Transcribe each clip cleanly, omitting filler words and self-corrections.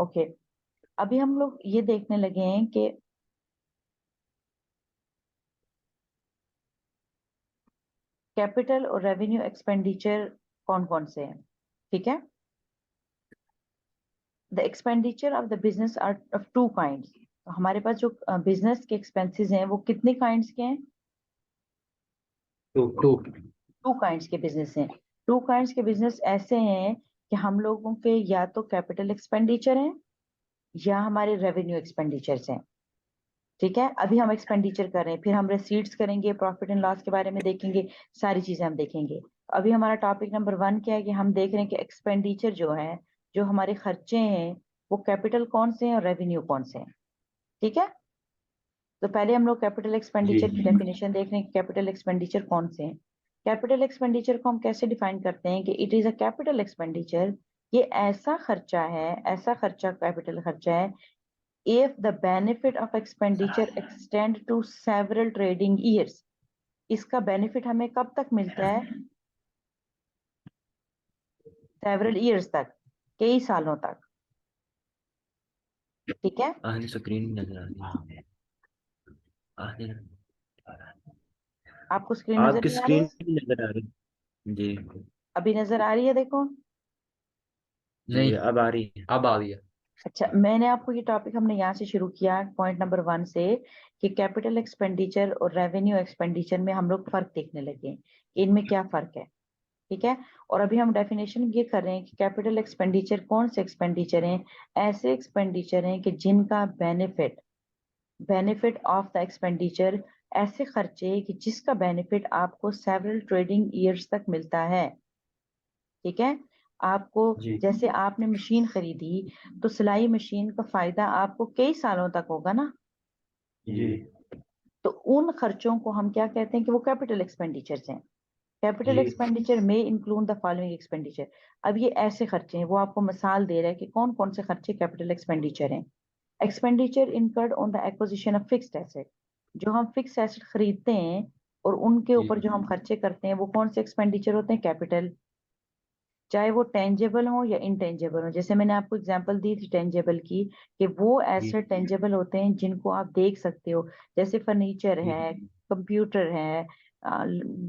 Okay, अभी हम लोग ये देखने लगे हैं कि कैपिटल और रेवेन्यू एक्सपेंडिचर कौन कौन से हैं। ठीक है, the expenditure of the business are of two kinds. तो हमारे पास जो बिजनेस के एक्सपेंसेस हैं वो कितने काइंड्स के हैं? टू टू टू काइंड्स के बिजनेस हैं। टू काइंड्स के बिजनेस ऐसे हैं कि हम लोगों के या तो कैपिटल एक्सपेंडिचर हैं या हमारे रेवेन्यू एक्सपेंडिचर्स हैं। ठीक है, अभी हम एक्सपेंडिचर कर रहे हैं, फिर हम रिसीट्स करेंगे, प्रॉफिट एंड लॉस के बारे में देखेंगे, सारी चीजें हम देखेंगे। अभी हमारा टॉपिक नंबर 1 क्या है कि हम देख रहे हैं कि एक्सपेंडिचर जो है, जो हमारे खर्चे हैं, वो कैपिटल कौन से हैं और रेवेन्यू कौन से हैं। ठीक है, तो पहले हम लोग कैपिटल एक्सपेंडिचर की जी डेफिनेशन देख रहे हैं कि कैपिटल एक्सपेंडिचर कौन से हैं। कैपिटल एक्सपेंडिचर को हम कैसे डिफाइन करते हैं कि it is a capital expenditure, ये ऐसा खर्चा है, ऐसा खर्चा कैपिटल खर्चा है if the benefit of expenditure extend to several trading years। इसका बेनिफिट हमें कब तक मिलता है? several years तक, कई सालों तक। ठीक है, आगे स्क्रीन नजर आ रही है। आगे आपको स्क्रीन नजर आपकी नहीं आ रही स्क्रीन है? नजर आ रही है। जी अभी नजर आ रही है, देखो। जी अब आ रही है। अब आ गया। अच्छा, मैंने आपको ये टॉपिक हमने यहाँ से शुरू किया पॉइंट नंबर 1 से कि कैपिटल एक्सपेंडिचर और रेवेन्यू एक्सपेंडिचर में हम लोग फर्क देखने लगे हैं कि इनमें क्या फर्क है। ठीक है, और अभी हम डेफिनेशन ये कर रहे हैं कि कैपिटल एक्सपेंडिचर कौन से एक्सपेंडिचर हैं? ऐसे एक्सपेंडिचर हैं कि जिनका बेनिफिट ऑफ द एक्सपेंडिचर, ऐसे खर्चे कि जिसका बेनिफिट आपको सेवरल ट्रेडिंग ईयर्स तक मिलता है। ठीक है, आपको जी जैसे आपने मशीन खरीदी तो सिलाई मशीन का फायदा आपको कई सालों तक होगा ना। जी तो उन खर्चों को हम क्या कहते हैं कि वो कैपिटल एक्सपेंडिचर्स हैं। कैपिटल जी एक्सपेंडिचर में इंक्लूड द फॉलोइंग एक्सपेंडिचर। अब ये ऐसे खर्चे हैं, वो आपको मिसाल दे रहा है कि कौन कौन से खर्चे कैपिटल एक्सपेंडिचर हैं। Expenditure incurred on the acquisition of fixed asset, जो हम फिक्स एसेट खरीदते हैं और उनके जी ऊपर जो हम खर्चे करते हैं वो कौन से एक्सपेंडिचर होते हैं? कैपिटल। चाहे वो टेंजेबल हो या इनटेंजेबल हो, जैसे मैंने आपको एग्जांपल दी थी टेंजेबल की, कि वो जी एसेट टेंजेबल होते हैं जिनको आप देख सकते हो, जैसे फर्नीचर जी है, कंप्यूटर है,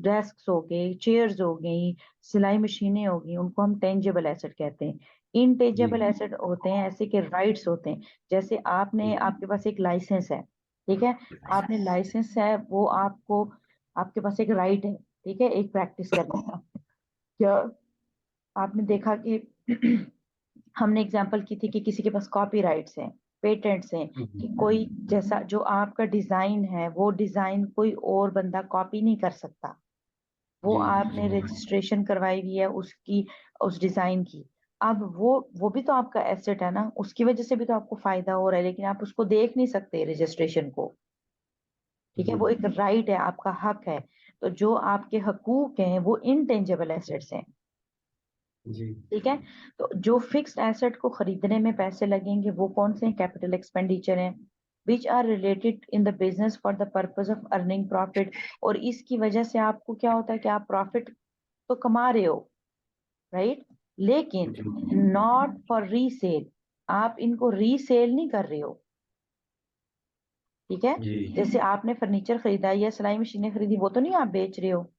डेस्क हो गए, चेयर्स हो गई, सिलाई मशीनें हो गई, उनको हम टेंजेबल एसेट कहते हैं। जी इनटेंजेबल एसेट होते हैं ऐसे के राइट्स होते हैं, जैसे आपने, जी आपके पास एक लाइसेंस है। ठीक है, आपने लाइसेंस है, वो आपको, आपके पास एक राइट है, ठीक है, एक प्रैक्टिस करने का। क्या आपने देखा कि हमने एग्जांपल की थी कि किसी के पास कॉपीराइट्स हैं, पेटेंट्स हैं, कि कोई जैसा जो आपका डिजाइन है वो डिजाइन कोई और बंदा कॉपी नहीं कर सकता। वो जी आपने रजिस्ट्रेशन करवाई हुई है उसकी, उस डिजाइन की। अब वो भी तो आपका एसेट है ना, उसकी वजह से भी तो आपको फायदा हो रहा है, लेकिन आप उसको देख नहीं सकते रजिस्ट्रेशन को। ठीक है, वो एक राइट है, आपका हक है। तो जो आपके हकूक हैं वो इनटेंजेबल एसेट्स हैं। जी ठीक है, तो जो फिक्स्ड एसेट को खरीदने में पैसे लगेंगे वो कौन से कैपिटल एक्सपेंडिचर हैं? Which are related in the business for the purpose of earning profit. और इसकी वजह से आपको क्या होता है कि आप प्रॉफिट तो कमा रहे हो, राइट, लेकिन नॉट फॉर रीसेल, आप इनको रीसेल नहीं कर रहे हो। ठीक है, जी जैसे आपने फर्नीचर खरीदा या सिलाई मशीनें खरीदी, वो तो नहीं आप बेच रहे हो।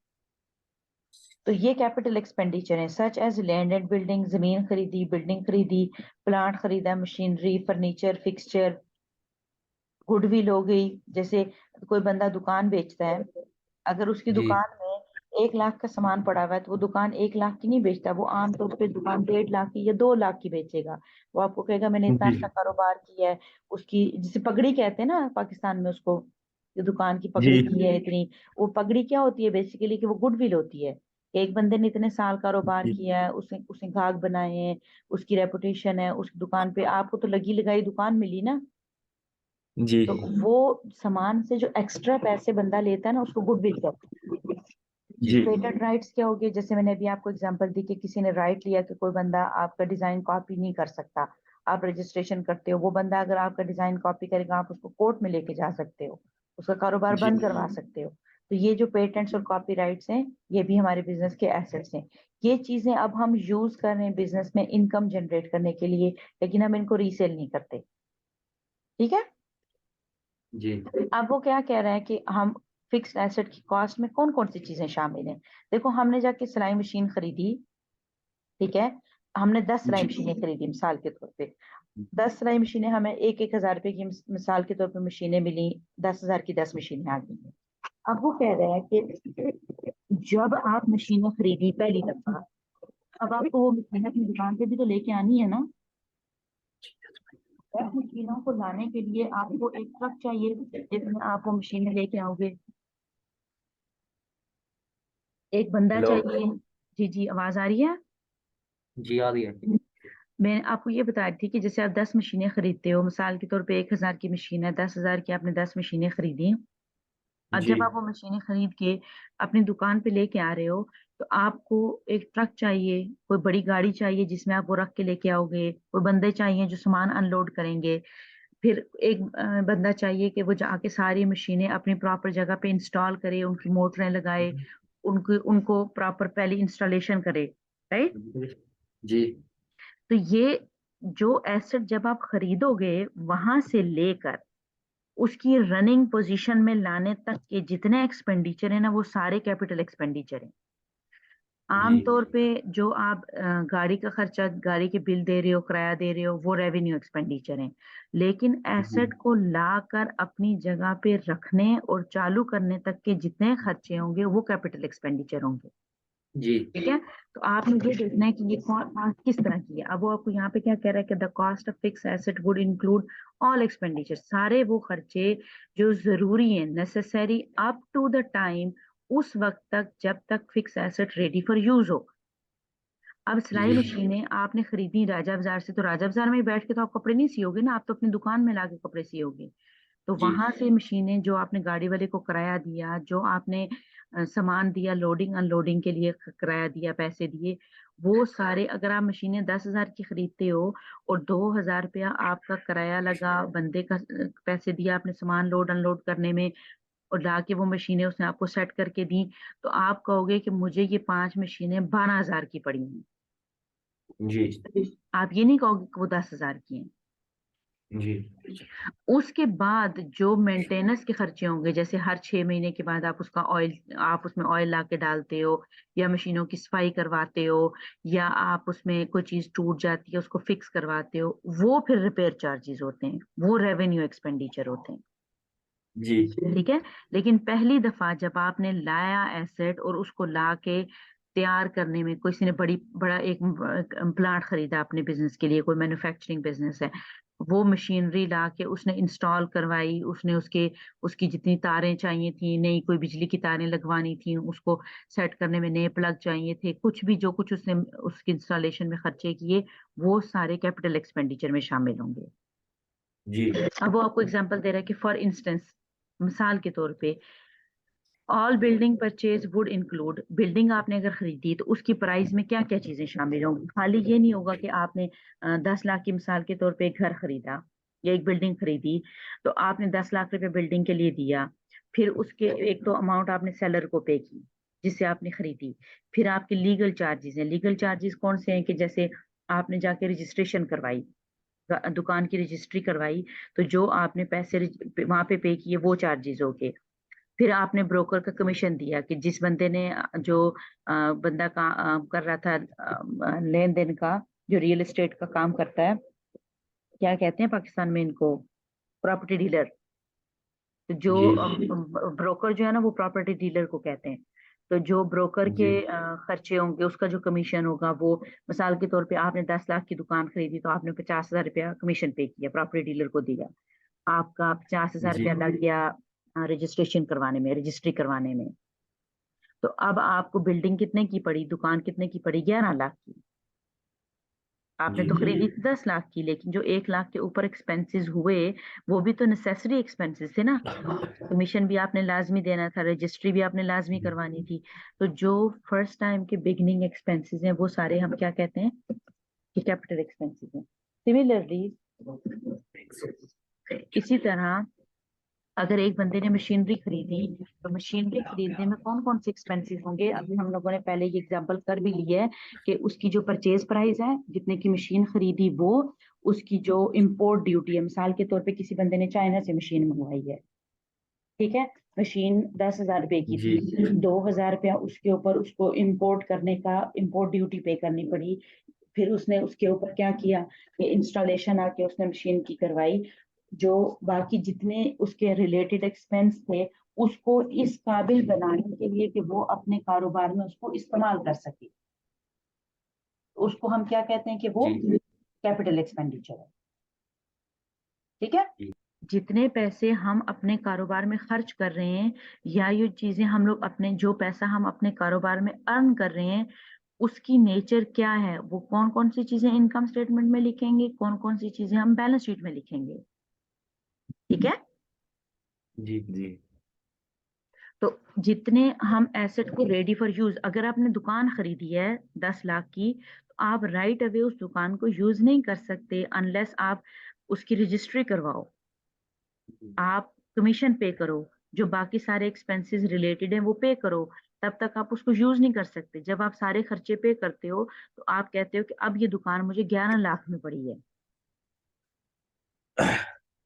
तो ये कैपिटल एक्सपेंडिचर है, such as land and building, जमीन खरीदी, बिल्डिंग खरीदी, प्लांट खरीदा, मशीनरी, फर्नीचर, फिक्सचर, गुडविल हो गई। जैसे कोई बंदा दुकान बेचता है, अगर उसकी जी दुकान में 1 लाख का सामान पड़ा हुआ है तो वो दुकान 1 लाख की नहीं बेचता, वो आमतौर पे दुकान 1.5 लाख की या 2 लाख की बेचेगा। वो आपको कहेगा मैंने इतना जी अच्छा कारोबार किया है। उसकी जिसे पगड़ी कहते हैं ना पाकिस्तान में उसको, जो दुकान की जी पगड़ी की है इतनी, वो पगड़ी क्या होती है बेसिकली कि वो गुडविल होती है। एक बंदे ने इतने साल कारोबार जी किया है, उसने उसने गाहक बनाए हैं, उसकी रेपुटेशन है, उसकी दुकान पे आपको तो लगी लगाई दुकान मिली ना। जी तो वो सामान से जो एक्स्ट्रा पैसे बंदा लेता है ना, उसको गुडविल कहते हैं। जी पेटेंट राइट्स क्या हो गए, जैसे मैंने अभी आपको एग्जांपल दी कि किसी ने राइट लिया कि कोई बंदा आपका डिजाइन कॉपी नहीं कर सकता, आप रजिस्ट्रेशन करते हो, वो बंदा अगर आपका डिजाइन कॉपी करेगा आप उसको कोर्ट में लेके जा सकते हो, उसका कारोबार जी बंद करवा सकते हो। तो ये जो पेटेंट्स और कॉपीराइट्स हैं ये भी हमारे बिजनेस के एसेट्स हैं। ये चीजें अब हम यूज कर रहे हैं बिजनेस में इनकम जनरेट करने के लिए, लेकिन हम इनको रीसेल नहीं करते। ठीक है। जी अब वो क्या कह रहा है कि हम फिक्स्ड एसेट की कॉस्ट में कौन कौन सी चीजें शामिल हैं। देखो, हमने जाके सिलाई मशीन खरीदी, ठीक है, हमने 10 सिलाई जी मशीनें खरीदी मिसाल के तौर पे। 10 सिलाई मशीनें, हमें 1,000 रुपए की मिसाल के तौर पे मशीनें मिली, 10,000 की 10 मशीनें आ गई हैं। अब वो कह रहे हैं कि जब आप मशीनें खरीदी पहली दफा, अब आपको वो मशीनें अपनी दुकान पे भी तो लेके आनी है ना। अब मशीनों को लाने के लिए आपको एक ट्रक चाहिए जिसमें आप वो मशीनें लेके आओगे, एक बंदा हेलो चाहिए। जी जी, आवाज आ रही है। जी आ रही है। मैं आपको ये बता रही थी कि जैसे आप 10 मशीनें खरीदते हो, मिसाल के तौर पे 1,000 की मशीन है, 10,000 की आपने 10 मशीनें खरीदी। अब जी जब आप वो मशीनें खरीद के अपनी दुकान पे लेके आ रहे हो, तो आपको एक ट्रक चाहिए, कोई बड़ी गाड़ी चाहिए जिसमें आप वो रख के लेके आओगे, कोई बंदे चाहिए जो सामान अनलोड करेंगे, फिर एक बंदा चाहिए कि वो जाके सारी मशीनें अपनी प्रॉपर जगह पे इंस्टॉल करे, उनकी मोटरें लगाए, उनको उनको प्रॉपर पहले इंस्टॉलेशन करे। राइट। जी तो ये जो एसेट जब आप खरीदोगे, वहां से लेकर उसकी रनिंग पोजीशन में लाने तक के जितने एक्सपेंडिचर है ना, वो सारे कैपिटल एक्सपेंडिचर हैं। जी आमतौर पे जो आप गाड़ी का खर्चा, गाड़ी के बिल दे रहे हो, किराया दे रहे हो, वो रेवेन्यू एक्सपेंडिचर है। लेकिन जी एसेट को लाकर अपनी जगह पे रखने और चालू करने तक के जितने खर्चे होंगे वो कैपिटल एक्सपेंडिचर होंगे। जी ठीक है। तो आपने ये देखना है कि ये कॉस्ट किस तरह की है। अब वो आपको यहाँ पे क्या कह रहा है कि the cost of fix asset would include all expenditure, सारे वो खर्चे जो जरूरी हैं, necessary up to the time, उस वक्त तक जब तक fix asset ready for use हो। अब सिलाई जी मशीनें आपने खरीदी राजा बाजार से, तो राजा बाजार में ही बैठ के तो आप कपड़े नहीं सियोगे ना, आप तो अपनी दुकान में लाके कपड़े सियोगे। तो जी वहां से मशीनें जो आपने गाड़ी वाले को किराया दिया, जो आपने सामान दिया लोडिंग अनलोडिंग के लिए, किराया दिया, पैसे दिए, वो सारे, अगर आप मशीनें 10,000 की खरीदते हो और 2,000 रुपया आपका किराया लगा, बंदे का पैसे दिया आपने सामान लोड अनलोड करने में, और लाके वो मशीनें उसने आपको सेट करके दी, तो आप कहोगे कि मुझे ये 5 मशीनें 12,000 की पड़ी हैं। जी आप ये नहीं कहोगे कि वो 10,000 की हैं। जी उसके बाद जो मेंटेनेंस के खर्चे होंगे, जैसे हर 6 महीने के बाद आप उसका ऑयल, आप उसमें ऑयल ला के डालते हो, या मशीनों की सफाई करवाते हो, या आप उसमें कोई चीज टूट जाती है उसको फिक्स करवाते हो, वो फिर रिपेयर चार्जेस होते हैं, वो रेवेन्यू एक्सपेंडिचर होते हैं। जी ठीक है। लेकिन पहली दफा जब आपने लाया एसेट और उसको ला के तैयार करने में, किसी ने बड़ा एक प्लांट खरीदा अपने बिजनेस के लिए, कोई मैन्युफैक्चरिंग बिजनेस है, वो मशीनरी ला के उसने इंस्टॉल करवाई, उसने उसकी जितनी तारें चाहिए थी, नई कोई बिजली की तारें लगवानी थी, उसको सेट करने में नए प्लग चाहिए थे, कुछ भी जो कुछ उसने उसकी इंस्टॉलेशन में खर्चे किए, वो सारे कैपिटल एक्सपेंडिचर में शामिल होंगे। जी अब वो आपको एग्जांपल दे रहा है कि फॉर इंस्टेंस, मिसाल के तौर पे, all building purchase would include, building आपने अगर खरीदी तो उसकी प्राइस में क्या क्या चीजें शामिल होंगी। खाली ये नहीं होगा कि आपने 10 लाख की मिसाल के तौर पे एक घर खरीदा या एक बिल्डिंग खरीदी, तो आपने 10 लाख रुपए बिल्डिंग के लिए दिया, फिर उसके एक तो अमाउंट आपने सेलर को पे की जिससे आपने खरीदी, फिर आपके लीगल चार्जेस हैं। लीगल चार्जेस कौन से हैं कि जैसे आपने जाके रजिस्ट्रेशन करवाई, दुकान की रजिस्ट्री करवाई, तो जो आपने पैसे वहां पे पे किए वो चार्जेस हो गए। फिर आपने ब्रोकर का कमीशन दिया कि जिस बंदे ने जो बंदा का कर रहा था लेन देन का, जो रियल एस्टेट का काम करता है, क्या कहते हैं पाकिस्तान में इनको, प्रॉपर्टी डीलर। तो जो जी ब्रोकर जो है ना, वो प्रॉपर्टी डीलर को कहते हैं। तो जो ब्रोकर के जी खर्चे होंगे, उसका जो कमीशन होगा वो, मिसाल के तौर पे आपने 10 लाख की दुकान खरीदी तो आपने 50,000 रुपया कमीशन पे किया, प्रॉपर्टी डीलर को दिया, आपका 50,000 जी रुपया लग गया रजिस्ट्रेशन करवाने में, रजिस्ट्री करवाने में। तो अब आपको बिल्डिंग कितने की पड़ी, दुकान कितने की पड़ी, 11 लाख की। आपने जी तो खरीदी थी 10 लाख की, लेकिन जो 1 लाख के ऊपर एक्सपेंसेस हुए, वो भी तो नेसेसरी एक्सपेंसेस थे ना। कमीशन भी आपने लाजमी देना था, रजिस्ट्री भी आपने लाजमी करवानी थी। तो जो फर्स्ट टाइम के बिगनिंग एक्सपेंसेस हैं, वो सारे हम क्या कहते हैं कि कैपिटल एक्सपेंसेस हैं। सिमिलरली, इसी तरह अगर एक बंदे ने मशीनरी खरीदी तो मशीनरी खरीदने में कौन कौन से एक्सपेंसेस होंगे? अभी हम लोगों ने पहले ये एग्जांपल कर भी लिया है कि उसकी जो परचेज प्राइस है, जितने की मशीन खरीदी, वो उसकी जो इंपोर्ट ड्यूटी है, मिसाल के तौर पे किसी बंदे ने चाइना से मशीन मंगवाई है, ठीक है, मशीन 10,000 रुपए की जी थी, 2,000 रुपया उसके ऊपर उसको इंपोर्ट करने का इंपोर्ट ड्यूटी पे करनी पड़ी। फिर उसने उसके ऊपर क्या किया कि इंस्टॉलेशन आके उसने मशीन की करवाई। जो बाकी जितने उसके रिलेटेड एक्सपेंस थे, उसको इस काबिल बनाने के लिए कि वो अपने कारोबार में उसको इस्तेमाल कर सके, उसको हम क्या कहते हैं कि वो जी कैपिटल एक्सपेंडिचर है। ठीक है, जी जितने पैसे हम अपने कारोबार में खर्च कर रहे हैं, या ये चीजें हम लोग अपने, जो पैसा हम अपने कारोबार में अर्न कर रहे हैं, उसकी नेचर क्या है, वो कौन कौन सी चीजें इनकम स्टेटमेंट में लिखेंगे, कौन कौन सी चीजें हम बैलेंस शीट में लिखेंगे। ठीक है, जी जी तो जितने हम एसेट को रेडी फॉर यूज, अगर आपने दुकान खरीदी है 10 लाख की, तो आप राइट अवे उस दुकान को यूज नहीं कर सकते अनलेस आप उसकी रजिस्ट्री करवाओ, आप कमीशन पे करो, जो बाकी सारे एक्सपेंसेस रिलेटेड हैं वो पे करो, तब तक आप उसको यूज नहीं कर सकते। जब आप सारे खर्चे पे करते हो तो आप कहते हो कि अब ये दुकान मुझे 11 लाख में पड़ी है।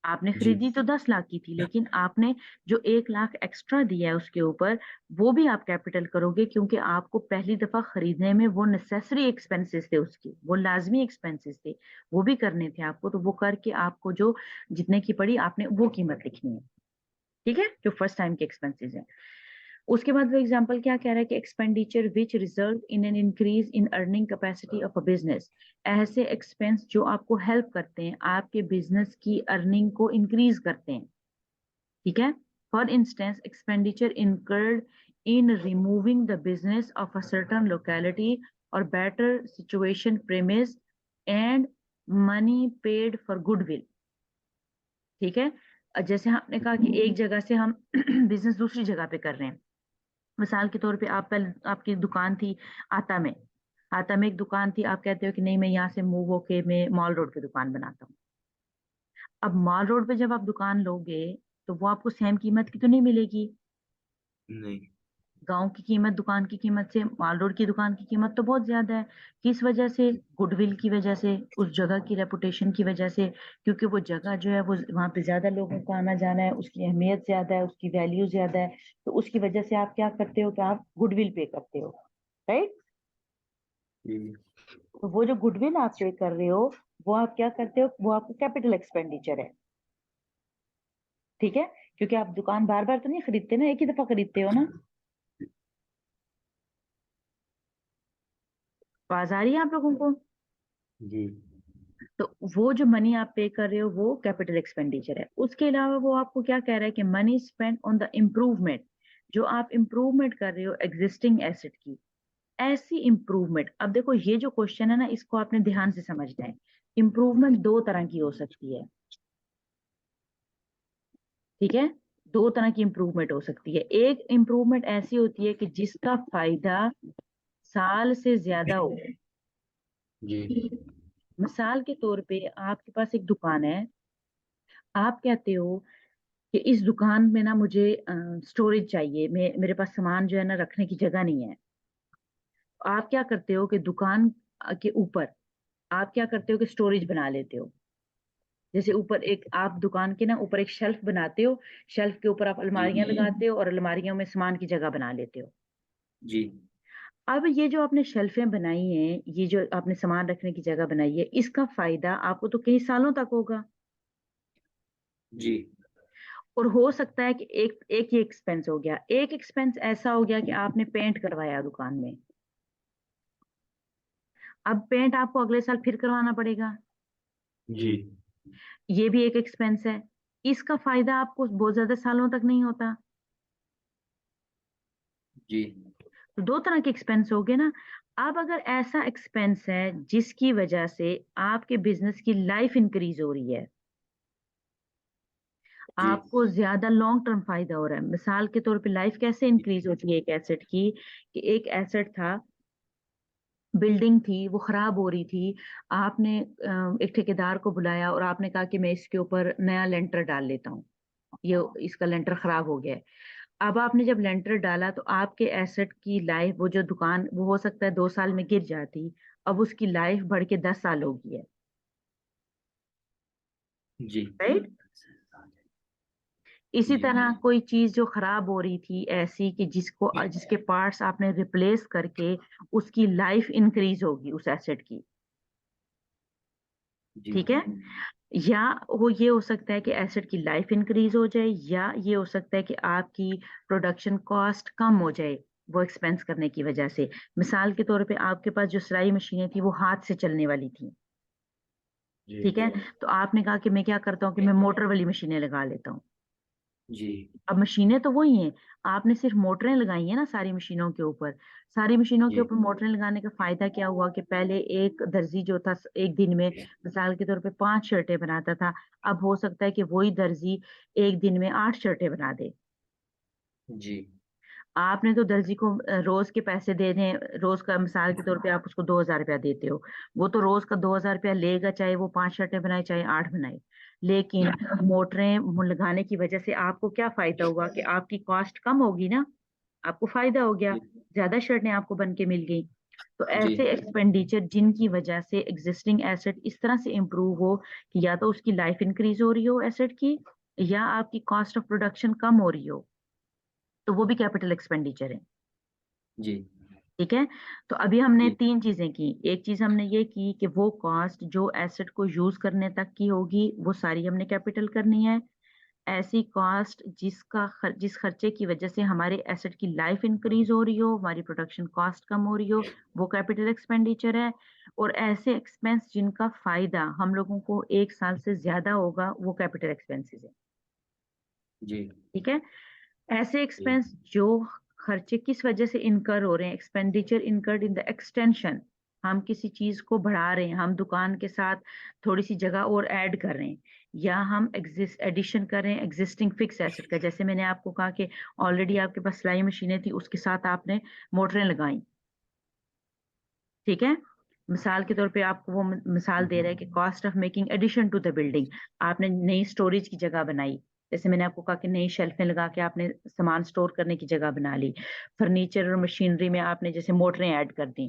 आपने जी खरीदी तो 10 लाख की थी, लेकिन आपने जो 1 लाख एक्स्ट्रा दिया है उसके ऊपर, वो भी आप कैपिटल करोगे, क्योंकि आपको पहली दफा खरीदने में वो नेसेसरी एक्सपेंसेस थे, उसके वो लाजमी एक्सपेंसेस थे, वो भी करने थे आपको, तो वो करके आपको जो जितने की पड़ी आपने वो कीमत लिखनी है। ठीक है, जो फर्स्ट टाइम के एक्सपेंसेस हैं। उसके बाद वो एग्जांपल क्या कह रहा है कि expenditure which result in an increase in earning capacity of a business, ऐसे एक्सपेंस जो आपको हेल्प करते हैं, आपके बिजनेस की अर्निंग को इंक्रीज करते हैं। ठीक है, for instance expenditure incurred in removing the business of a certain locality और better situation premise and money paid for goodwill. ठीक है, जैसे हमने कहा कि एक जगह से हम बिजनेस दूसरी जगह पे कर रहे हैं, मिसाल के तौर पे आप पहले आपकी दुकान थी आता में, आता में एक दुकान थी, आप कहते हो कि नहीं मैं यहाँ से मूव होके मैं मॉल रोड पे दुकान बनाता हूँ। अब मॉल रोड पे जब आप दुकान लोगे तो वो आपको सेम कीमत की तो नहीं मिलेगी। नहीं गांव की कीमत दुकान की कीमत से मॉल रोड की दुकान की कीमत तो बहुत ज्यादा है। किस वजह से? गुडविल की वजह से, उस जगह की रेपुटेशन की वजह से, क्योंकि वो जगह जो है वो वहां पे ज्यादा लोगों को आना जाना है, उसकी अहमियत ज्यादा है, उसकी वैल्यू ज्यादा है, तो उसकी वजह से आप क्या करते हो कि आप गुडविल पे करते हो, राइट। जी तो वो जो गुडविल आप पे कर रहे हो, वो आप क्या करते हो, वो आपका कैपिटल एक्सपेंडिचर है। ठीक है, क्योंकि आप दुकान बार बार तो नहीं खरीदते ना, एक ही दफा खरीदते हो ना। आवाज आ रही है आप लोगों को? जी तो वो जो मनी आप पे कर रहे हो वो कैपिटल एक्सपेंडिचर है। उसके अलावा वो आपको क्या कह रहा है कि money spend on the improvement, जो आप इम्प्रूवमेंट कर रहे हो एग्जिस्टिंग एसेट की, ऐसी इम्प्रूवमेंट। अब देखो ये जो क्वेश्चन है ना, इसको आपने ध्यान से समझना है। इम्प्रूवमेंट दो तरह की हो सकती है। ठीक है, दो तरह की इम्प्रूवमेंट हो सकती है। एक इम्प्रूवमेंट ऐसी होती है कि जिसका फायदा साल से ज्यादा हो। जी मिसाल के तौर पे आपके पास एक दुकान है, आप कहते हो कि इस दुकान में ना मुझे स्टोरेज चाहिए, मेरे पास सामान जो है ना रखने की जगह नहीं है। आप क्या करते हो कि दुकान के ऊपर आप क्या करते हो कि स्टोरेज बना लेते हो। जैसे ऊपर एक आप दुकान के ना ऊपर एक शेल्फ बनाते हो, शेल्फ के ऊपर आप जी अलमारियां लगाते हो और अलमारियों में सामान की जगह बना लेते हो। जी अब ये जो आपने शेल्फें बनाई हैं, ये जो आपने सामान रखने की जगह बनाई है, इसका फायदा आपको तो कई सालों तक होगा। जी और हो सकता है कि एक एक ही एक्सपेंस हो गया, एक एक्सपेंस ऐसा हो गया कि आपने पेंट करवाया दुकान में, अब पेंट आपको अगले साल फिर करवाना पड़ेगा, जी ये भी एक एक्सपेंस है। इसका फायदा आपको बहुत ज्यादा सालों तक नहीं होता। जी तो दो तरह के एक्सपेंस हो गए ना। अब अगर ऐसा एक्सपेंस है जिसकी वजह से आपके बिजनेस की लाइफ इंक्रीज हो रही है, जी आपको ज्यादा लॉन्ग टर्म फायदा हो रहा है। मिसाल के तौर पे लाइफ कैसे इंक्रीज होती है एक एसेट की, कि एक एसेट था, बिल्डिंग थी, वो खराब हो रही थी, आपने एक ठेकेदार को बुलाया और आपने कहा कि मैं इसके ऊपर नया लेंटर डाल लेता हूँ। ये इसका लेंटर खराब हो गया है। अब आपने जब लेंटर डाला तो आपके एसेट की लाइफ, वो जो दुकान वो हो सकता है 2 साल में गिर जाती, अब उसकी लाइफ बढ़ के 10 साल हो गई है, जी राइट। इसी जी तरह कोई चीज जो खराब हो रही थी ऐसी कि जिसके पार्ट्स आपने रिप्लेस करके उसकी लाइफ इंक्रीज होगी उस एसेट की, जी ठीक है। या वो ये हो सकता है कि एसेट की लाइफ इंक्रीज हो जाए, या ये हो सकता है कि आपकी प्रोडक्शन कॉस्ट कम हो जाए वो एक्सपेंस करने की वजह से। मिसाल के तौर पे आपके पास जो सिलाई मशीनें थी वो हाथ से चलने वाली थी, जी ठीक है। तो आपने कहा कि मैं क्या करता हूँ कि मैं मोटर वाली मशीनें लगा लेता हूँ। जी अब मशीनें तो वही हैं, आपने सिर्फ मोटरें लगाई हैं ना सारी मशीनों के ऊपर। सारी मशीनों के जी ऊपर मोटरें लगाने का फायदा क्या हुआ कि पहले एक दर्जी जो था एक दिन में मिसाल के तौर पे 5 शर्टें बनाता था, अब हो सकता है कि वही दर्जी एक दिन में 8 शर्टें बना दे। जी आपने तो दर्जी को रोज के पैसे दे दें, रोज का मिसाल के तौर पे आप उसको 2,000 रुपया देते हो, वो तो रोज का 2,000 रुपया लेगा, चाहे वो 5 शर्टें बनाए चाहे 8 बनाए। लेकिन मोटरें लगाने की वजह से आपको क्या फायदा हुआ कि आपकी कॉस्ट कम होगी ना, आपको फायदा हो गया, ज्यादा शर्टें आपको बन के मिल गई। तो जी ऐसे एक्सपेंडिचर जिनकी वजह से एग्जिस्टिंग एसेट इस तरह से इंप्रूव हो कि या तो उसकी लाइफ इंक्रीज हो रही हो एसेट की, या आपकी कॉस्ट ऑफ प्रोडक्शन कम हो रही हो, तो वो भी कैपिटल एक्सपेंडिचर है, जी ठीक है। तो अभी हमने जी 3 चीजें की। एक चीज हमने ये की कि वो कॉस्ट जो एसेट को यूज करने तक की होगी वो सारी हमने कैपिटल करनी है। ऐसी कॉस्ट जिस खर्चे की वजह से हमारे एसेट की लाइफ इंक्रीज हो रही हो, हमारी प्रोडक्शन कॉस्ट कम हो रही हो, वो कैपिटल एक्सपेंडिचर है। और ऐसे एक्सपेंस जिनका फायदा हम लोगों को 1 साल से ज्यादा होगा वो कैपिटल एक्सपेंसेस है, जी ठीक है। ऐसे जी एक्सपेंस जो खर्चे किस वजह से इनकर हो रहे हैं, expenditure incurred in the extension, हम किसी चीज को बढ़ा रहे हैं, हम दुकान के साथ थोड़ी सी जगह और ऐड कर रहे हैं, या हम एडिशन कर रहे हैं एग्जिस्टिंग फिक्स एसेट का। जैसे मैंने आपको कहा कि ऑलरेडी आपके पास सिलाई मशीनें थी, उसके साथ आपने मोटरें लगाई, ठीक है। मिसाल के तौर पे आपको वो मिसाल दे रहा है कि cost of making addition to the building, आपने नई स्टोरेज की जगह बनाई, जैसे मैंने आपको कहा कि नई शेल्फें लगा के आपने सामान स्टोर करने की जगह बना ली। फर्नीचर और मशीनरी में आपने जैसे मोटरें ऐड कर दी।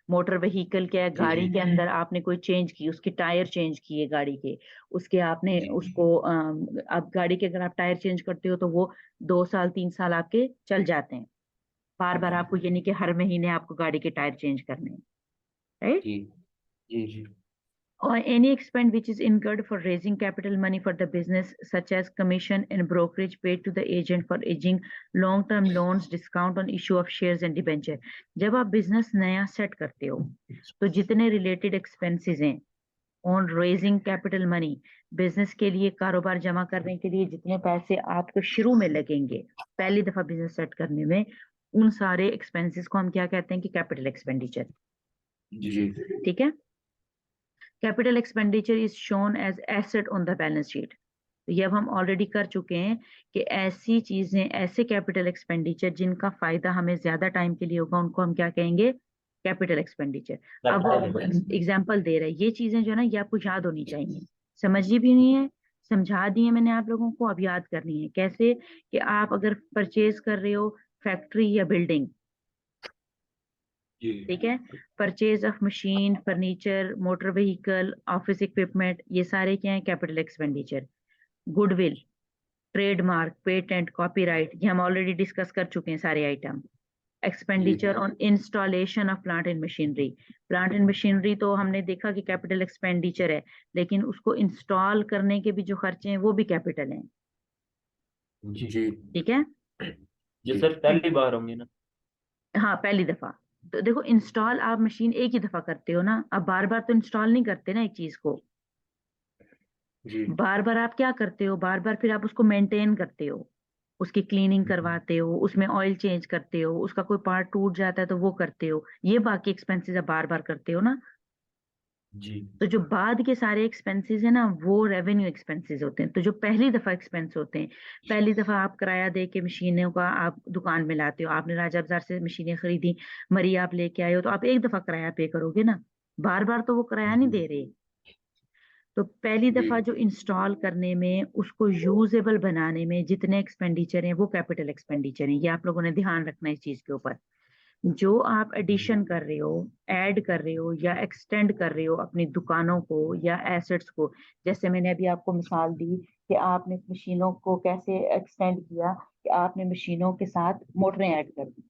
मोटर व्हीकल क्या है, जी गाड़ी के अंदर आपने कोई चेंज की, उसके टायर चेंज किए गाड़ी के, उसके आपने उसको अब गाड़ी के अगर आप टायर चेंज करते हो तो वो 2 साल 3 साल आपके चल जाते हैं। बार बार आपको ये नहीं कि हर महीने आपको गाड़ी के टायर चेंज करने हैं, right? Ji ji ji Or any expense which is incurred for raising capital money for the business, such as commission and brokerage paid to the agent for aging, long-term loans, discount on issue of shares and debenture. जब आप business नया set करते हो तो जितने related expenses हैं on raising capital money, business के लिए कारोबार जमा करने के लिए जितने पैसे आपको शुरू में लगेंगे पहली दफा बिजनेस सेट करने में, उन सारे एक्सपेंसेस को हम क्या कहते हैं कि कैपिटल एक्सपेंडिचर, जी ठीक है। Capital expenditure is shown as asset on the balance sheet. तो ये अब हम ऑलरेडी कर चुके हैं कि ऐसी चीजें, ऐसे कैपिटल एक्सपेंडिचर जिनका फायदा हमें ज्यादा टाइम के लिए होगा उनको हम क्या कहेंगे, कैपिटल एक्सपेंडिचर। अब वो एग्जाम्पल दे रहे हैं, ये चीजें जो है ना ये आपको याद होनी चाहिए, समझी भी नहीं है, समझा दी है मैंने आप लोगों को, अब याद करनी है कैसे। कि आप अगर परचेज कर रहे हो फैक्ट्री या बिल्डिंग, जी ठीक है, purchase of machine, furniture, motor vehicle, office equipment, ये सारे क्या है capital expenditure. Goodwill, trademark, patent, copyright, ये हम ऑलरेडी डिस्कस कर चुके हैं सारे आइटम। जी expenditure on installation of plant and machinery, plant and machinery तो हमने देखा कि कैपिटल एक्सपेंडिचर है, लेकिन उसको इंस्टॉल करने के भी जो खर्चे हैं वो भी कैपिटल हैं, जी ठीक है। जी सर पहली बार होंगे ना। हाँ पहली दफा। तो देखो इंस्टॉल आप मशीन एक ही दफा करते हो ना, अब बार बार तो इंस्टॉल नहीं करते ना एक चीज को, जी बार बार आप क्या करते हो, बार बार फिर आप उसको मेंटेन करते हो, उसकी क्लीनिंग करवाते हो, उसमें ऑयल चेंज करते हो, उसका कोई पार्ट टूट जाता है तो वो करते हो, ये बाकी एक्सपेंसेस आप बार बार करते हो ना। जी तो जो बाद के सारे एक्सपेंसेस है ना वो रेवेन्यू एक्सपेंसेस होते हैं। तो जो पहली दफा एक्सपेंस होते हैं, पहली दफा आप किराया दे के मशीनों का आप दुकान में लाते हो, आपने राजा बाजार से मशीनें खरीदी, मरी आप लेके आए हो, तो आप एक दफा किराया पे करोगे ना, बार बार तो वो किराया नहीं दे रहे। तो पहली जी। दफा जो इंस्टॉल करने में, उसको यूजेबल बनाने में जितने एक्सपेंडिचर हैं वो कैपिटल एक्सपेंडिचर हैं। ये आप लोगों ने ध्यान रखना है इस चीज के ऊपर। जो आप एडिशन कर रहे हो, ऐड कर रहे हो या एक्सटेंड कर रहे हो अपनी दुकानों को या एसेट्स को, जैसे मैंने अभी आपको मिसाल दी कि आपने मशीनों को कैसे एक्सटेंड किया कि आपने मशीनों के साथ मोटरें ऐड कर दी,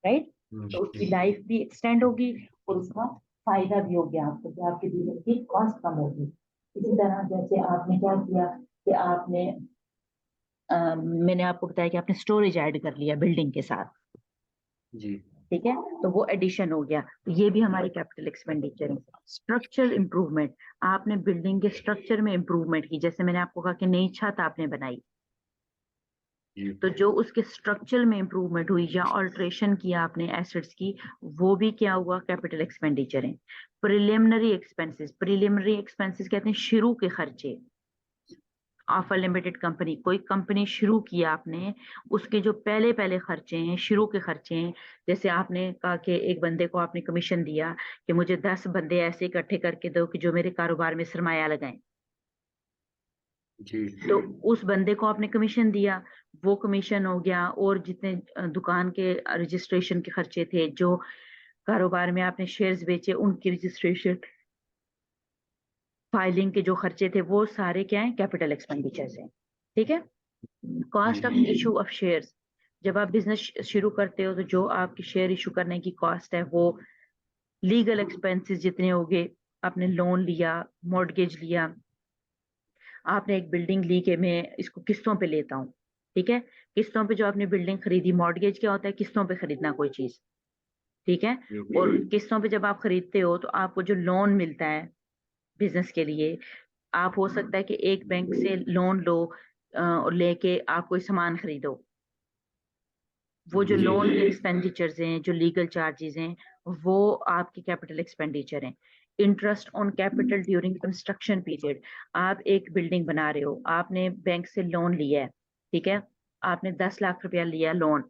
राइट? तो उसकी लाइफ भी एक्सटेंड होगी और उसका फायदा भी हो गया आपको, कि आपके बिजनेस की कॉस्ट कम होगी। इसी तरह जैसे आपने क्या किया कि आपने मैंने आपको बताया कि आपने स्टोरेज ऐड कर लिया बिल्डिंग के साथ, जी। ठीक है, तो वो एडिशन हो गया। तो ये भी हमारी कैपिटल एक्सपेंडिचर है। स्ट्रक्चरल इंप्रूवमेंट, आपने बिल्डिंग के स्ट्रक्चर में इंप्रूवमेंट की, जैसे मैंने आपको कहा कि नई छत आपने बनाई, जी। तो जो उसके स्ट्रक्चर में इंप्रूवमेंट हुई या ऑल्ट्रेशन किया आपने एसेट्स की, वो भी क्या हुआ, कैपिटल एक्सपेंडिचर है। प्रिलिमिनरी एक्सपेंसेस, प्रिलिमिनरी एक्सपेंसेस कहते हैं शुरू के खर्चे ऑफ अ लिमिटेड कंपनी। कोई कंपनी शुरू किया आपने, उसके जो पहले पहले खर्चे हैं, शुरू के खर्चे हैं। जैसे आपने कहा कि एक बंदे को आपने कमीशन दिया कि मुझे 10 बंदे ऐसे इकट्ठे करके दो कि जो मेरे कारोबार में सरमाया लगाएं, जी। तो उस बंदे को आपने कमीशन दिया, वो कमीशन हो गया। और जितने दुकान के रजिस्ट्रेशन के खर्चे थे, जो कारोबार में आपने शेयर्स बेचे उनकी रजिस्ट्रेशन, फाइलिंग के जो खर्चे थे, वो सारे क्या हैं, कैपिटल एक्सपेंडिचर्स हैं, ठीक है। Cost of issue of shares, जब आप बिजनेस शुरू करते हो तो जो आपकी शेयर इशू करने की कॉस्ट है, वो लीगल एक्सपेंसेस जितने हो गए, आपने लोन लिया, मॉर्गेज लिया, आपने एक बिल्डिंग ली कि मैं इसको किस्तों पे लेता हूँ, ठीक है, किस्तों पे जो आपने बिल्डिंग खरीदी, मॉर्गेज क्या होता है, किस्तों पे खरीदना कोई चीज, ठीक है। और किस्तों पे जब आप खरीदते हो तो आपको जो लोन मिलता है बिजनेस के लिए, आप हो सकता है कि एक बैंक से लोन लो और लेके आप कोई सामान खरीदो, वो जो जी। लोन के एक्सपेंडिचर्स हैं, जो लीगल चार्जेस हैं, वो आपकी कैपिटल एक्सपेंडिचर हैं। Interest on capital during construction period, आप एक बिल्डिंग बना रहे हो, आपने बैंक से लोन लिया है, ठीक है, आपने 10 लाख रुपया लिया लोन,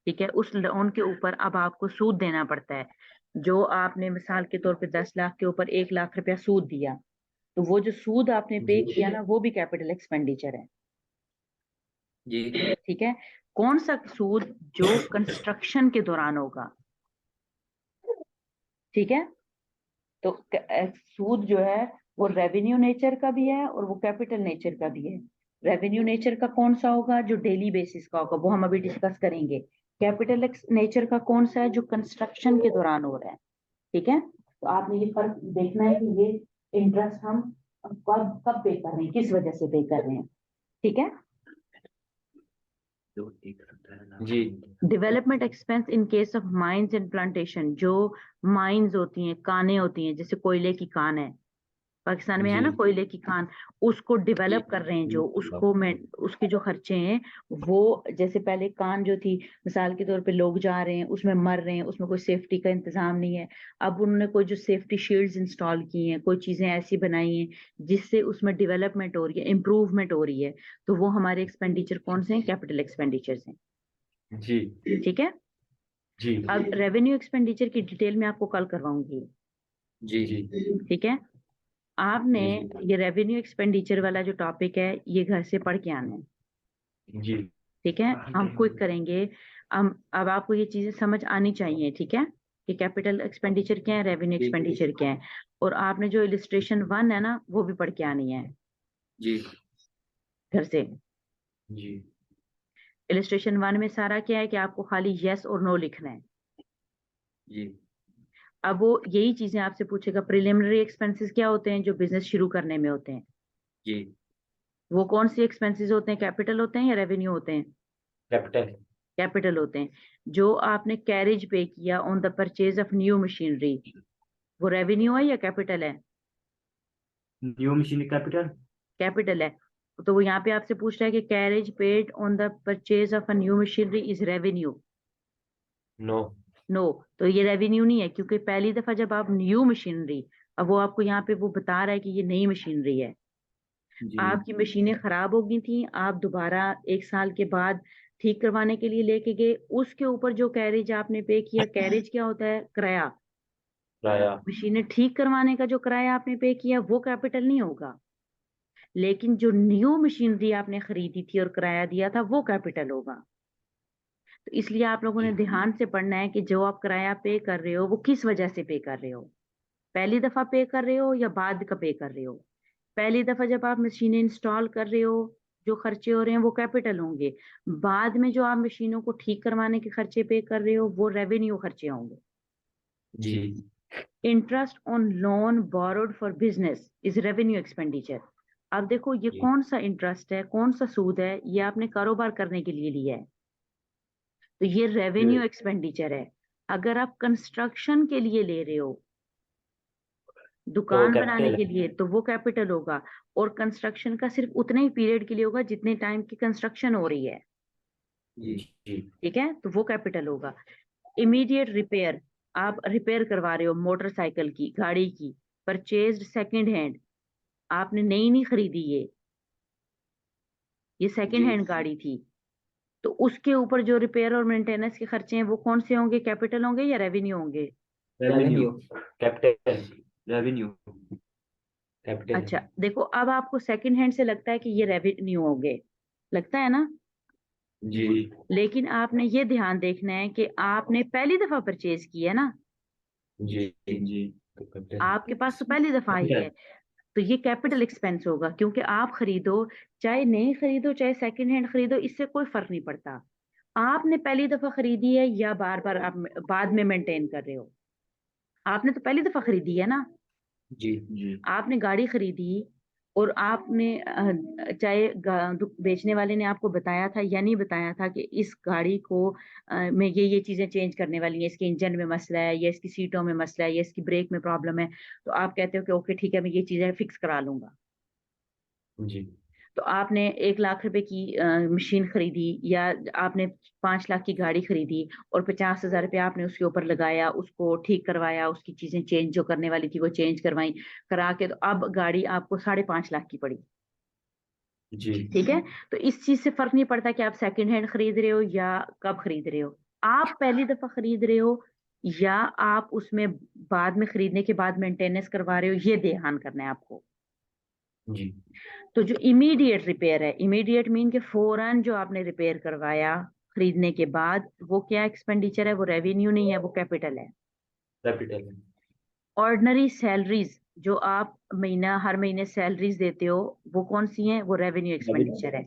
ठीक है, उस लोन के ऊपर अब आपको सूद देना पड़ता है। जो आपने मिसाल के तौर पे 10 लाख के ऊपर 1 लाख रुपया सूद दिया, तो वो जो सूद आपने पे जी। किया ना, वो भी कैपिटल एक्सपेंडिचर है, जी। ठीक है। कौन सा सूद, जो कंस्ट्रक्शन के दौरान होगा, ठीक है। तो सूद जो है वो रेवेन्यू नेचर का भी है और वो कैपिटल नेचर का भी है। रेवेन्यू नेचर का कौन सा होगा, जो डेली बेसिस का होगा, वो हम अभी डिस्कस करेंगे। कैपिटल नेचर का कौन सा है, जो कंस्ट्रक्शन के दौरान हो रहा है, ठीक है। तो आपने ये फर्क देखना है कि ये इंटरेस्ट हम कब कब पे कर रहे हैं, किस वजह से पे कर रहे हैं, ठीक है। जी। Development expense in case of mines and plantation, जो माइंस होती हैं, कानें होती हैं, जैसे कोयले की कान है, पाकिस्तान में है जी। ना कोयले की खान, उसको जी। डेवलप कर रहे हैं, जो उसको मैं उसके जो खर्चे हैं, वो जैसे पहले कान जो थी, मिसाल के तौर पे लोग जा रहे हैं उसमें मर रहे हैं, उसमें कोई सेफ्टी का इंतजाम नहीं है, अब उन्होंने कोई जो सेफ्टी शील्ड्स इंस्टॉल की हैं, कोई चीजें ऐसी बनाई हैं जिससे उसमें डेवलपमेंट हो रही है, इंप्रूवमेंट हो रही है, तो वो हमारे एक्सपेंडिचर कौन से हैं, कैपिटल एक्सपेंडिचर्स हैं, जी। ठीक है। जी। अब रेवेन्यू एक्सपेंडिचर की डिटेल में आपको कल करवाऊंगी, जी। जी। ठीक है। आपने जी। ये रेवेन्यू एक्सपेंडिचर वाला जो टॉपिक है, ये घर से पढ़ के आना है, जी। ठीक है। हम क्विक करेंगे। अब आपको ये चीजें समझ आनी चाहिए, ठीक है, कि कैपिटल एक्सपेंडिचर क्या है, रेवेन्यू एक्सपेंडिचर क्या है। और आपने जो इलिस्ट्रेशन 1 है ना, वो भी पढ़ के आनी है जी। घर से। जी। इलिस्ट्रेशन 1 में सारा क्या है कि आपको खाली यस और नो लिखना है। जी। अब वो यही चीजें आपसे पूछेगा, प्रिलिमिनरी एक्सपेंसेस क्या होते हैं, जो बिजनेस शुरू करने में होते हैं, जी। वो कौन सी एक्सपेंसेस होते हैं, कैपिटल होते हैं या रेवेन्यू होते हैं, कैपिटल। कैपिटल होते हैं। जो आपने कैरेज पे किया on the purchase of new machinery, वो रेवेन्यू है या कैपिटल है, न्यू मशीन कैपिटल। कैपिटल है। तो वो यहाँ पे आपसे पूछ रहा है कि carriage paid on the purchase of a new machinery is revenue, no. No. तो ये रेवेन्यू नहीं है, क्योंकि पहली दफा जब आप न्यू मशीनरी, अब वो आपको यहाँ पे वो बता रहा है कि ये नई मशीनरी है, जी। आपकी मशीनें खराब हो गई थी, आप दोबारा 1 साल के बाद ठीक करवाने के लिए लेके गए, उसके ऊपर जो कैरेज आपने पे किया, कैरेज क्या होता है, किराया, किराया। मशीनें ठीक करवाने का जो किराया आपने पे किया वो कैपिटल नहीं होगा, लेकिन जो न्यू मशीनरी आपने खरीदी थी और किराया दिया था वो कैपिटल होगा। तो इसलिए आप लोगों ने जी ध्यान से पढ़ना है कि जो आप किराया पे कर रहे हो वो किस वजह से पे कर रहे हो, पहली दफा पे कर रहे हो या बाद का पे कर रहे हो। पहली दफा जब आप मशीनें इंस्टॉल कर रहे हो, जो खर्चे हो रहे हैं वो कैपिटल होंगे। बाद में जो आप मशीनों को ठीक करवाने के खर्चे पे कर रहे हो वो रेवेन्यू खर्चे होंगे। जी interest on loan borrowed for business is revenue expenditure. अब देखो ये जी कौन सा इंटरेस्ट है, कौन सा सूद है, ये आपने कारोबार करने के लिए लिया है, तो ये रेवेन्यू जी, एक्सपेंडिचर है। अगर आप कंस्ट्रक्शन के लिए ले रहे हो, तो दुकान बनाने कैपिटल के है। लिए, तो वो कैपिटल होगा। और कंस्ट्रक्शन का सिर्फ उतने ही पीरियड के लिए होगा जितने टाइम की कंस्ट्रक्शन हो रही है, जी जी ठीक है, तो वो कैपिटल होगा। इमीडिएट रिपेयर, आप रिपेयर करवा रहे हो मोटरसाइकिल की, गाड़ी की, परचेज्ड सेकंड हैंड, आपने नई नहीं खरीदी, ये सेकंड जी। हैंड गाड़ी थी, तो उसके ऊपर जो रिपेयर और मेंटेनेंस के खर्चे हैं वो कौन से होंगे, कैपिटल होंगे या रेवेन्यू होंगे। रेवेन्यू। कैपिटल। रेवेन्यू। कैपिटल है। अच्छा देखो, अब आपको सेकंड हैंड से लगता है कि ये रेवेन्यू होंगे, लगता है ना, जी लेकिन आपने ये ध्यान देखना है कि आपने पहली दफा परचेज किया है ना, जी जी, तो कैपिटल। आपके पास तो पहली दफा आई है, कैपिटल। तो ये कैपिटल एक्सपेंस होगा, क्योंकि आप खरीदो, चाहे नई खरीदो चाहे सेकंड हैंड खरीदो, इससे कोई फर्क नहीं पड़ता। आपने पहली दफा खरीदी है या बार बार आप बाद में मेंटेन कर रहे हो, आपने तो पहली दफा खरीदी है ना। जी जी आपने गाड़ी खरीदी और आपने चाहे बेचने वाले ने आपको बताया था या नहीं बताया था कि इस गाड़ी को में ये चीजें चेंज करने वाली हैं, इसके इंजन में मसला है या इसकी सीटों में मसला है या इसकी ब्रेक में प्रॉब्लम है, तो आप कहते हो कि ओके ठीक है मैं ये चीजें फिक्स करा लूंगा। जी तो आपने 1 लाख रुपए की मशीन खरीदी, या आपने 5 लाख की गाड़ी खरीदी और 50,000 रुपया आपने उसके ऊपर लगाया, उसको ठीक करवाया, उसकी चीजें चेंज जो करने वाली थी वो चेंज करवाई, करा के, तो अब गाड़ी आपको 5.5 लाख की पड़ी, जी ठीक है। तो इस चीज से फर्क नहीं पड़ता कि आप सेकंड हैंड खरीद रहे हो या कब खरीद रहे हो, आप पहली दफा खरीद रहे हो या आप उसमें बाद में खरीदने के बाद मेंटेनेंस करवा रहे हो, ये ध्यान करना है आपको। जी तो जो इमीडिएट रिपेयर है, इमीडिएट मीन के फौरन जो आपने रिपेयर करवाया खरीदने के बाद, वो क्या एक्सपेंडिचर है, वो रेवेन्यू नहीं है, वो कैपिटल है। कैपिटल है। ऑर्डिनरी सैलरीज, जो आप महीना हर महीने सैलरीज देते हो, वो कौन सी हैं, वो रेवेन्यू रेवेन्यू। एक्सपेंडिचर है।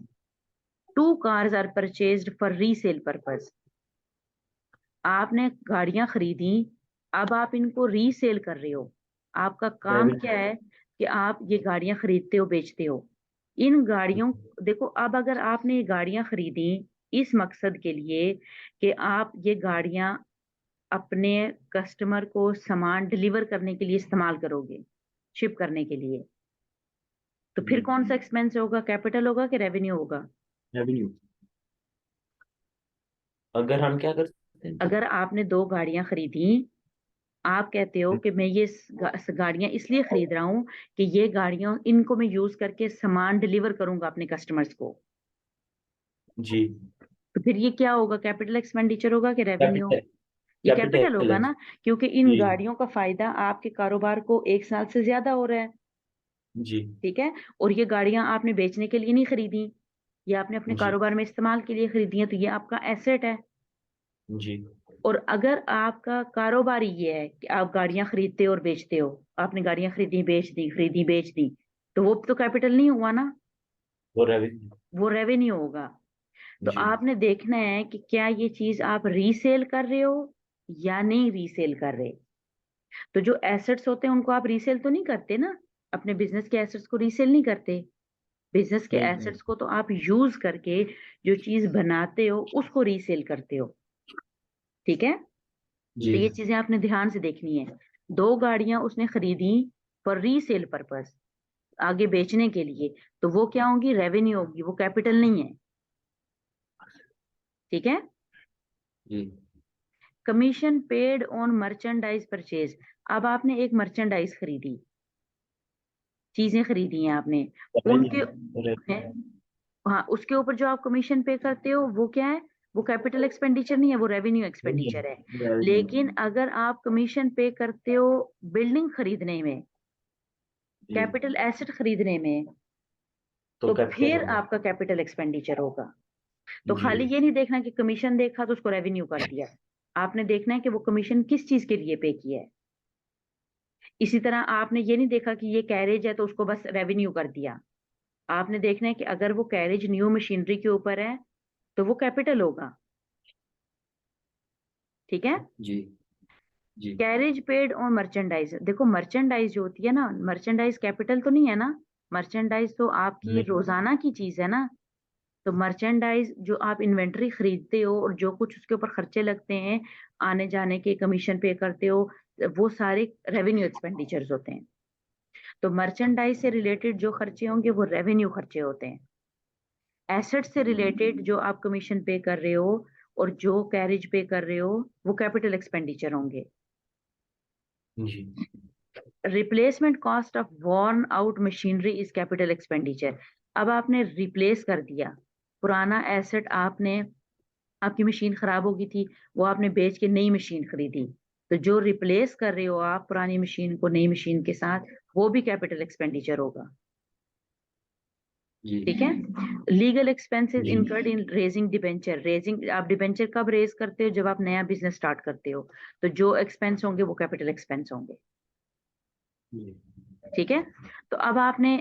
2 cars are purchased for resale purpose, आपने गाड़ियां खरीदी, अब आप इनको रीसेल कर रहे हो, आपका काम रेवेन्यू। क्या है कि आप ये गाड़ियां खरीदते हो बेचते हो। इन गाड़ियों, देखो अब अगर आपने ये गाड़ियां खरीदी इस मकसद के लिए कि आप ये गाड़ियां अपने कस्टमर को सामान डिलीवर करने के लिए इस्तेमाल करोगे, शिप करने के लिए, तो फिर कौन सा एक्सपेंस होगा, कैपिटल होगा कि रेवेन्यू होगा। रेवेन्यू। अगर हम क्या कर सकते हैं तो। अगर आपने 2 गाड़ियां खरीदी, आप कहते हो कि मैं ये गाड़ियां इसलिए खरीद रहा हूं कि ये गाड़ियां इनको मैं यूज करके सामान डिलीवर करूंगा अपने कस्टमर्स को, जी। तो फिर ये क्या होगा, कैपिटल एक्सपेंडिचर होगा कि रेवेन्यू। कैपिटल। ये कैपिटल कैपिटल होगा है। ना, क्योंकि इन जी गाड़ियों का फायदा आपके कारोबार को 1 साल से ज्यादा हो रहा है, जी ठीक है। और ये गाड़ियां आपने बेचने के लिए नहीं खरीदी, ये आपने अपने जी कारोबार में इस्तेमाल के लिए खरीदी है, तो ये आपका एसेट है। जी और अगर आपका कारोबार ही ये है कि आप गाड़ियां खरीदते हो और बेचते हो, आपने गाड़ियां खरीदी बेच दी, खरीदी बेच दी, तो वो तो कैपिटल नहीं हुआ ना, वो रेवेन्यू। वो रेवेन्यू होगा। तो जी आपने देखना है कि क्या ये चीज आप रीसेल कर रहे हो या नहीं रीसेल कर रहे। तो जो एसेट्स होते हैं उनको आप रीसेल तो नहीं करते ना, अपने बिजनेस के एसेट्स को रीसेल नहीं करते, बिजनेस के नहीं। एसेट्स को तो आप यूज करके जो चीज बनाते हो उसको रीसेल करते हो, ठीक है। जी तो ये चीजें आपने ध्यान से देखनी है। 2 गाड़ियां उसने खरीदी फॉर रीसेल पर्पस, आगे बेचने के लिए, तो वो क्या होगी, रेवेन्यू होगी, वो कैपिटल नहीं है, ठीक है। जी। Commission paid on merchandise purchase, अब आपने एक मर्चेंडाइज खरीदी, चीजें खरीदी हैं आपने, उनके रेवेन्यू। हैं, हाँ उसके ऊपर जो आप कमीशन पे करते हो वो क्या है, वो कैपिटल एक्सपेंडिचर नहीं है, वो रेवेन्यू एक्सपेंडिचर है। लेकिन अगर आप कमीशन पे करते हो बिल्डिंग खरीदने में, कैपिटल एसेट खरीदने में, तो फिर आपका कैपिटल एक्सपेंडिचर होगा। तो खाली ये नहीं देखना कि कमीशन देखा तो उसको रेवेन्यू कर दिया, आपने देखना है कि वो कमीशन किस चीज के लिए पे किया है। इसी तरह आपने ये नहीं देखा कि ये कैरेज है तो उसको बस रेवेन्यू कर दिया, आपने देखना है कि अगर वो कैरेज न्यू मशीनरी के ऊपर है तो वो कैपिटल होगा। ठीक है जी जी कैरेज पेड और मर्चेंडाइज, देखो मर्चेंडाइज जो होती है ना, मर्चेंडाइज कैपिटल तो नहीं है ना, मर्चेंडाइज तो आपकी नहीं। रोजाना की चीज है ना। तो मर्चेंडाइज जो आप इन्वेंट्री खरीदते हो और जो कुछ उसके ऊपर खर्चे लगते हैं, आने जाने के कमीशन पे करते हो, वो सारे रेवेन्यू एक्सपेंडिचर्स होते हैं। तो मर्चेंडाइज से रिलेटेड जो खर्चे होंगे वो रेवेन्यू खर्चे होते हैं। एसेट से रिलेटेड जो आप कमीशन पे कर रहे हो और जो कैरेज पे कर रहे हो वो कैपिटल एक्सपेंडिचर होंगे। जी replacement cost of worn out machinery is capital expenditure. अब आपने रिप्लेस कर दिया पुराना एसेट, आपने, आपकी मशीन खराब हो गई थी, वो आपने बेच के नई मशीन खरीदी, तो जो रिप्लेस कर रहे हो आप पुरानी मशीन को नई मशीन के साथ, वो भी कैपिटल एक्सपेंडिचर होगा। जी ठीक है लीगल एक्सपेंसेस जी incurred in raising debenture, raising आप डिबेंचर कब रेज करते हो, जब आप नया बिजनेस स्टार्ट करते हो, तो जो एक्सपेंस होंगे वो कैपिटल एक्सपेंस होंगे। जी ठीक है तो अब आपने